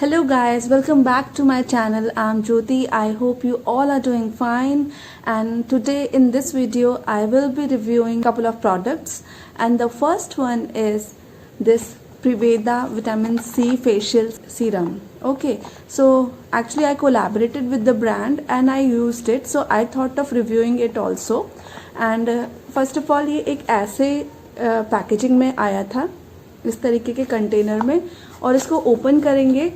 Hello guys, welcome back to my channel. I'm Jyoti. I hope you all are doing fine, and today in this video I will be reviewing a couple of products, and the first one is this Priveda Vitamin C Facial Serum. Okay, so actually I collaborated with the brand and I used it, so I thought of reviewing it also. And first of all, ये एक ऐसे packaging में आया था, इस तरीके के container में, और इसको ओपन करेंगे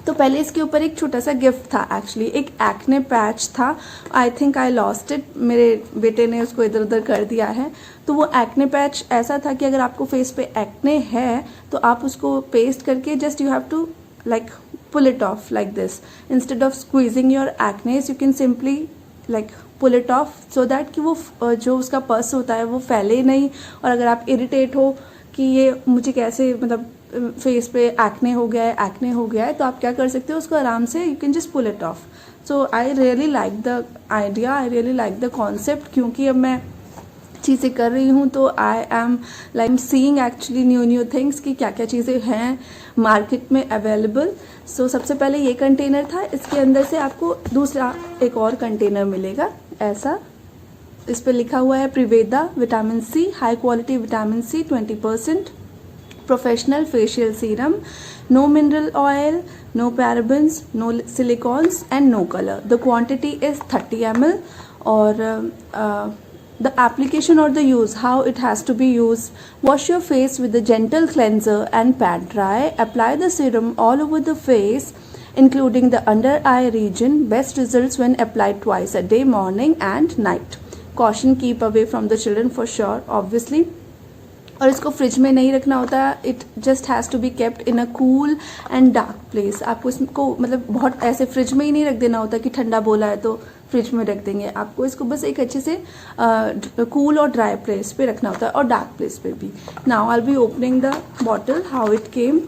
तो पहले इसके ऊपर एक छोटा सा गिफ्ट था. एक्चुअली एक एक्ने पैच था. I think I lost it, मेरे बेटे ने उसको इधर उधर कर दिया है. तो वो एक्ने पैच ऐसा था कि अगर आपको फेस पे एक्ने है तो आप उसको पेस्ट करके just you have to like pull it off like this. Instead of squeezing your acnes you can simply like pull it off so that कि वो जो उसका पस होता है वो फैले नहीं. और अगर आप इरिटेट हो कि ये मुझे कैसे मतलब फेस पे एक्ने हो गया है तो आप क्या कर सकते हो, उसको आराम से you can just pull it off. So I really like the idea, I really like the concept, क्योंकि अब मैं चीज़ें कर रही हूँ तो I am like seeing actually new things कि क्या क्या चीज़ें हैं मार्केट में अवेलेबल. सो सबसे पहले ये कंटेनर था. इसके अंदर से आपको दूसरा एक और कंटेनर मिलेगा ऐसा. इस पर लिखा हुआ है Priveda vitamin C, high quality vitamin C 20%, professional facial serum, no mineral oil, no parabens, no silicones and no color. The quantity is 30 ml. or the application or the use, how it has to be used: wash your face with a gentle cleanser and pat dry. Apply the serum all over the face including the under eye region. Best results when applied twice a day, morning and night. Caution, keep away from the children for sure, obviously. और इसको fridge में नहीं रखना होता. It just has to be kept in a cool and dark place. आपको इसको मतलब बहुत ऐसे फ्रिज में ही नहीं रख देना होता कि ठंडा बोला है तो फ्रिज में रख देंगे. आपको इसको बस एक अच्छे से कूल और ड्राई प्लेस पे रखना होता है, और डार्क प्लेस पे भी. Now I will B opening the bottle, how it came.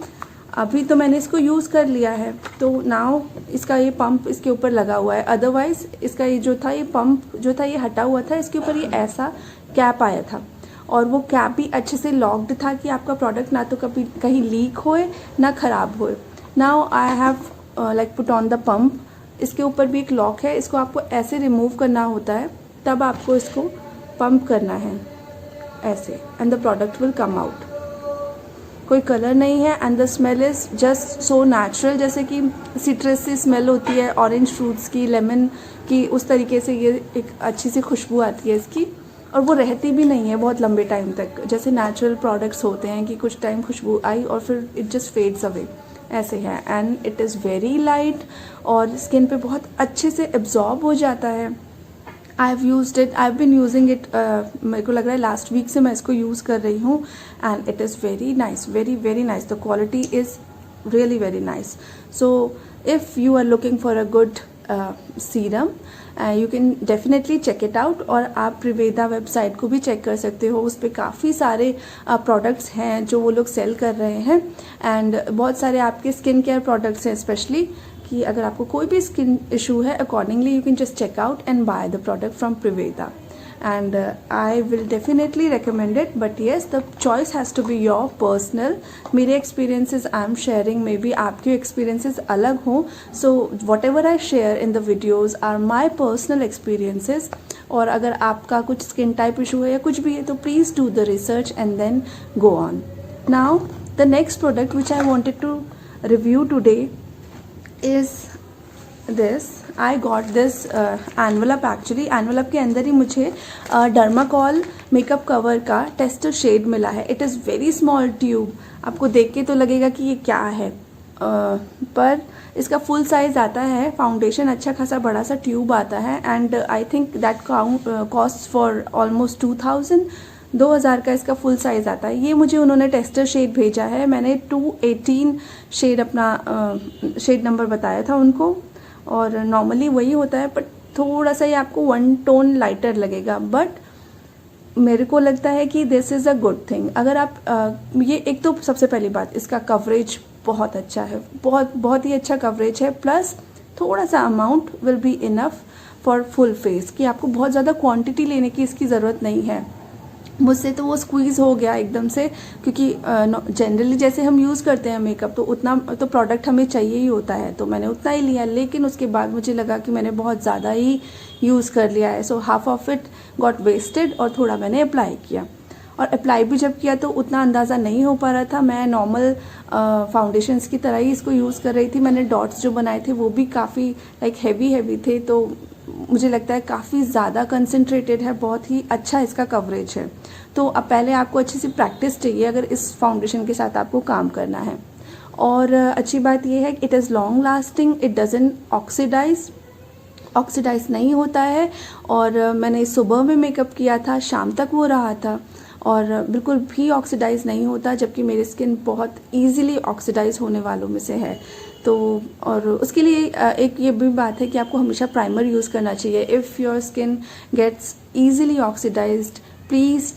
अभी तो मैंने इसको यूज़ कर लिया है, तो नाउ इसका ये पंप इसके ऊपर लगा हुआ है. अदरवाइज इसका ये जो था, ये पंप जो था ये हटा हुआ था. इसके ऊपर ये ऐसा कैप आया था, और वो कैप भी अच्छे से लॉक्ड था कि आपका प्रोडक्ट ना तो कभी कहीं लीक होए ना ख़राब होए. Now I have like put on the pump. इसके ऊपर भी एक लॉक है, इसको आपको ऐसे रिमूव करना होता है, तब आपको इसको पंप करना है ऐसे, and the product will come out. कोई कलर नहीं है, and the smell is just so natural. जैसे कि सिट्रस सी स्मेल होती है, ऑरेंज फ्रूट्स की, लेमन की, उस तरीके से ये एक अच्छी सी खुशबू आती है इसकी. और वो रहती भी नहीं है बहुत लंबे टाइम तक, जैसे नेचुरल प्रोडक्ट्स होते हैं कि कुछ टाइम खुशबू आई और फिर इट जस्ट फेड्स अवे, ऐसे है. And it is very light और स्किन पे बहुत अच्छे से एब्जॉर्ब हो जाता है. I have used it, I have been using it. मेरे को लग रहा है लास्ट वीक से मैं इसको यूज़ कर रही हूँ, and it is very nice, very very nice. The quality is really very nice. So if you are looking for a good serum you can definitely check it out. और आप प्रिवेदा website को भी check कर सकते हो, उस पर काफ़ी सारे प्रोडक्ट्स हैं जो वो लोग सेल कर रहे हैं, एंड बहुत सारे आपके स्किन केयर प्रोडक्ट्स हैं स्पेशली, कि अगर आपको कोई भी स्किन इशू है accordingly you can just check out and buy the product from Priveda. And I will definitely recommend it, but yes, the choice has to be your personal. मेरे experiences I am sharing, maybe आपके experiences अलग हो. So whatever I share in the videos are my personal experiences. और अगर आपका कुछ skin type issue है या कुछ भी है तो please do the research and then go on. Now the next product which I wanted to review today is this. I got this envelope. Actually envelope के अंदर ही मुझे डर्माकॉल मेकअप कवर का टेस्टर शेड मिला है. It is very small tube. आपको देख के तो लगेगा कि ये क्या है, पर इसका फुल साइज़ आता है. फाउंडेशन अच्छा खासा बड़ा सा ट्यूब आता है, and I think that cost for almost 2000 का इसका फुल साइज़ आता है. ये मुझे उन्होंने टेस्टर शेड भेजा है. मैंने 218 शेड अपना शेड नंबर बताया था उनको, और नॉर्मली वही होता है, बट थोड़ा सा ये आपको 1 टोन लाइटर लगेगा. बट मेरे को लगता है कि this is a good thing. अगर आप ये एक तो सबसे पहली बात, इसका कवरेज बहुत अच्छा है, बहुत ही अच्छा कवरेज है. प्लस थोड़ा सा amount will be enough for full face, कि आपको बहुत ज़्यादा क्वांटिटी लेने की इसकी ज़रूरत नहीं है. मुझसे तो वो स्क्वीज़ हो गया एकदम से, क्योंकि जनरली जैसे हम यूज़ करते हैं मेकअप तो उतना तो प्रोडक्ट हमें चाहिए ही होता है, तो मैंने उतना ही लिया। लेकिन उसके बाद मुझे लगा कि मैंने बहुत ज़्यादा ही यूज़ कर लिया है, so half of it got wasted और थोड़ा मैंने अप्लाई किया। और अप्लाई भी जब किया तो उतना अंदाज़ा नहीं हो पा रहा था। मैं नॉर्मल फाउंडेशंस की तरह ही इसको यूज़ कर रही थी। मैंने डॉट्स जो बनाए थे वो भी काफ़ी लाइक हैवी थे, तो मुझे लगता है काफ़ी ज़्यादा कंसंट्रेटेड है, बहुत ही अच्छा इसका कवरेज है। तो अब पहले आपको अच्छी सी प्रैक्टिस चाहिए अगर इस फाउंडेशन के साथ आपको काम करना है। और अच्छी बात यह है कि it is long lasting, it doesn't oxidise नहीं होता है। और मैंने सुबह में मेकअप किया था, शाम तक वो रहा था और बिल्कुल भी ऑक्सीडाइज नहीं होता, जबकि मेरी स्किन बहुत ईजिली ऑक्सीडाइज होने वालों में से है। तो और उसके लिए एक ये भी बात है कि आपको हमेशा प्राइमर यूज़ करना चाहिए। If your skin gets easily oxidised, please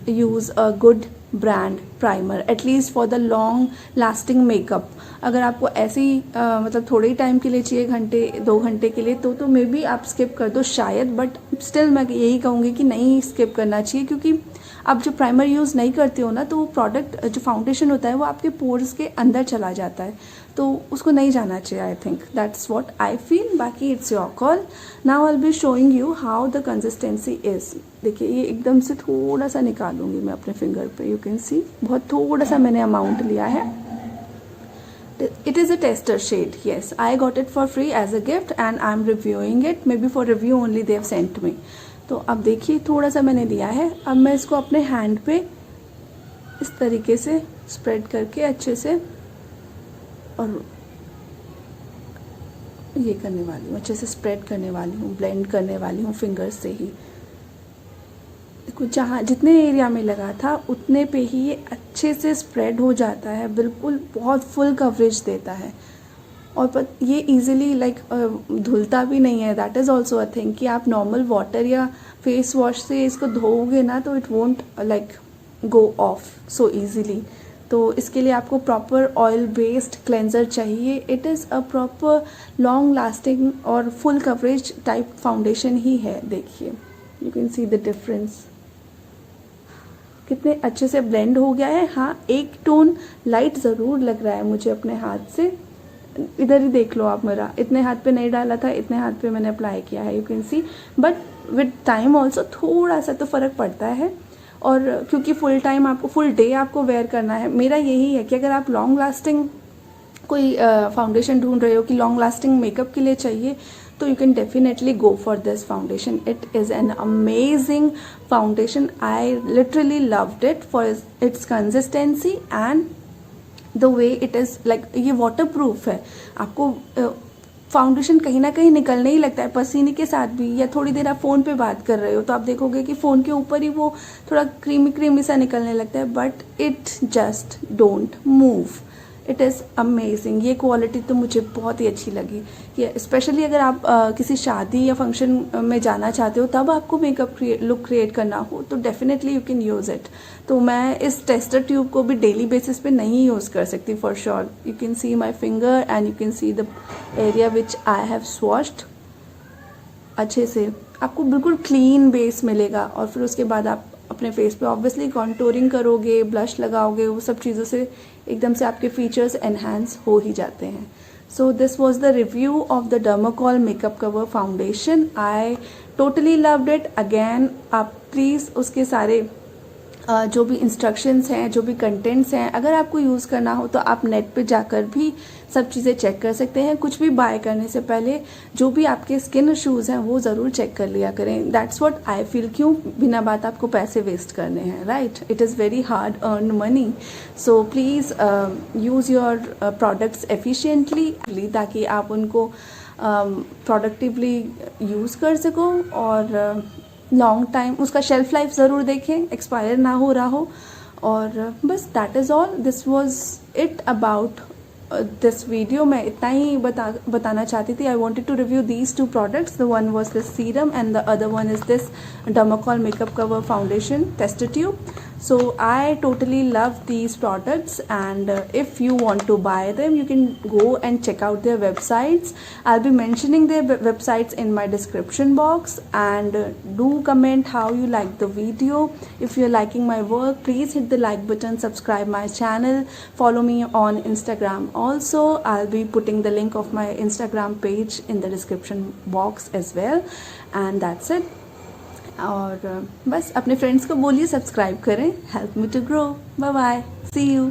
use a good brand primer at least for the long lasting makeup. अगर आपको ऐसे ही मतलब थोड़े ही टाइम के लिए चाहिए, घंटे 2 घंटे के लिए, तो मे बी आप स्किप कर दो शायद, बट स्टिल मैं यही कहूँगी कि नहीं स्किप करना चाहिए, क्योंकि आप जो प्राइमर यूज़ नहीं करते हो ना, तो वो प्रोडक्ट जो फाउंडेशन होता है वो आपके पोर्स के अंदर चला जाता है, तो उसको नहीं जाना चाहिए। I think that's what I feel, बाकी it's your call. Now I will be showing you how the consistency is. देखिए ये एकदम से थोड़ा सा निकालूंगी मैं अपने फिंगर पे, यू कैन सी बहुत थोड़ा सा मैंने अमाउंट लिया है। It is a tester shade. Yes, I got it for free as a gift and I'm reviewing it. Maybe for review only they have sent me. तो अब देखिए थोड़ा सा मैंने लिया है। अब मैं इसको अपने हैंड पे इस तरीके से स्प्रेड करके अच्छे से और ये करने वाली हूँ, अच्छे से स्प्रेड करने वाली हूँ, ब्लेंड करने वाली हूँ फिंगर्स से ही। देखो जहाँ जितने एरिया में लगा था उतने पे ही ये अच्छे से स्प्रेड हो जाता है, बिल्कुल बहुत फुल कवरेज देता है। और ये इजीली लाइक धुलता भी नहीं है। That is also a thing कि आप नॉर्मल वाटर या फेस वॉश से इसको धोओगे ना तो it won't like go of so easily. तो इसके लिए आपको प्रॉपर ऑयल बेस्ड क्लेंजर चाहिए। It is a proper long lasting और फुल कवरेज टाइप फाउंडेशन ही है। देखिए you can see the difference, कितने अच्छे से ब्लेंड हो गया है। हाँ एक टोन लाइट ज़रूर लग रहा है मुझे अपने हाथ से, इधर ही देख लो आप, मेरा इतने हाथ पे नहीं डाला था, इतने हाथ पे मैंने अप्लाई किया है, you can C. But with time also थोड़ा सा तो फ़र्क पड़ता है। और क्योंकि फुल डे आपको वेयर करना है। मेरा यही है कि अगर आप लॉन्ग लास्टिंग कोई फाउंडेशन ढूंढ रहे हो कि लॉन्ग लास्टिंग मेकअप के लिए चाहिए, तो you can definitely go for this foundation. It is an amazing foundation. I literally loved it for its consistency and the way it is like ये waterproof है। आपको फाउंडेशन कहीं ना कहीं निकलने ही लगता है पसीने के साथ भी, या थोड़ी देर आप फ़ोन पे बात कर रहे हो तो आप देखोगे कि फ़ोन के ऊपर ही वो थोड़ा क्रीमी सा निकलने लगता है, but it just don't move. It is amazing. ये क्वालिटी तो मुझे बहुत ही अच्छी लगी कि स्पेशली अगर आप किसी शादी या फंक्शन में जाना चाहते हो, तब आपको मेकअप लुक क्रिएट करना हो, तो definitely you can use it. तो मैं इस टेस्टर ट्यूब को भी डेली बेसिस पे नहीं यूज़ कर सकती for sure. You can see my finger and you can see the area which I have swatched. अच्छे से आपको बिल्कुल क्लीन बेस मिलेगा। और फिर उसके बाद आप अपने फेस पे ऑब्वियसली कॉन्टोरिंग करोगे, ब्लश लगाओगे, वो सब चीज़ों से एकदम से आपके फीचर्स एनहांस हो ही जाते हैं। So this was the review of the Dermacol makeup cover foundation. I totally loved it. Again आप प्लीज़ उसके सारे जो भी इंस्ट्रक्शंस हैं, जो भी कंटेंट्स हैं, अगर आपको यूज़ करना हो तो आप नेट पे जाकर भी सब चीज़ें चेक कर सकते हैं। कुछ भी बाय करने से पहले जो भी आपके स्किन इशूज़ हैं वो ज़रूर चेक कर लिया करें। That's what I feel. क्यों बिना बात आपको पैसे वेस्ट करने हैं, right? It is very hard earn money. So please use your products efficiently, ताकि आप उनको प्रोडक्टिवली यूज़ कर सको और लॉन्ग टाइम उसका शेल्फ लाइफ ज़रूर देखें, एक्सपायर ना हो रहा हो। और बस that is all. This was it about this video. मैं इतना ही बताना चाहती थी। I wanted to review these two products. The one was this serum and the other one is this Dermacol makeup cover foundation tester tube. So I totally love these products, and if you want to buy them, you can go and check out their websites. I'll be mentioning their websites in my description box, and do comment how you like the video. If you're liking my work, please hit the like button, subscribe my channel, follow me on Instagram also. I'll be putting the link of my Instagram page in the description box as well. And that's it. और बस अपने friends को बोलिए subscribe करें. Help me to grow. Bye bye. See you.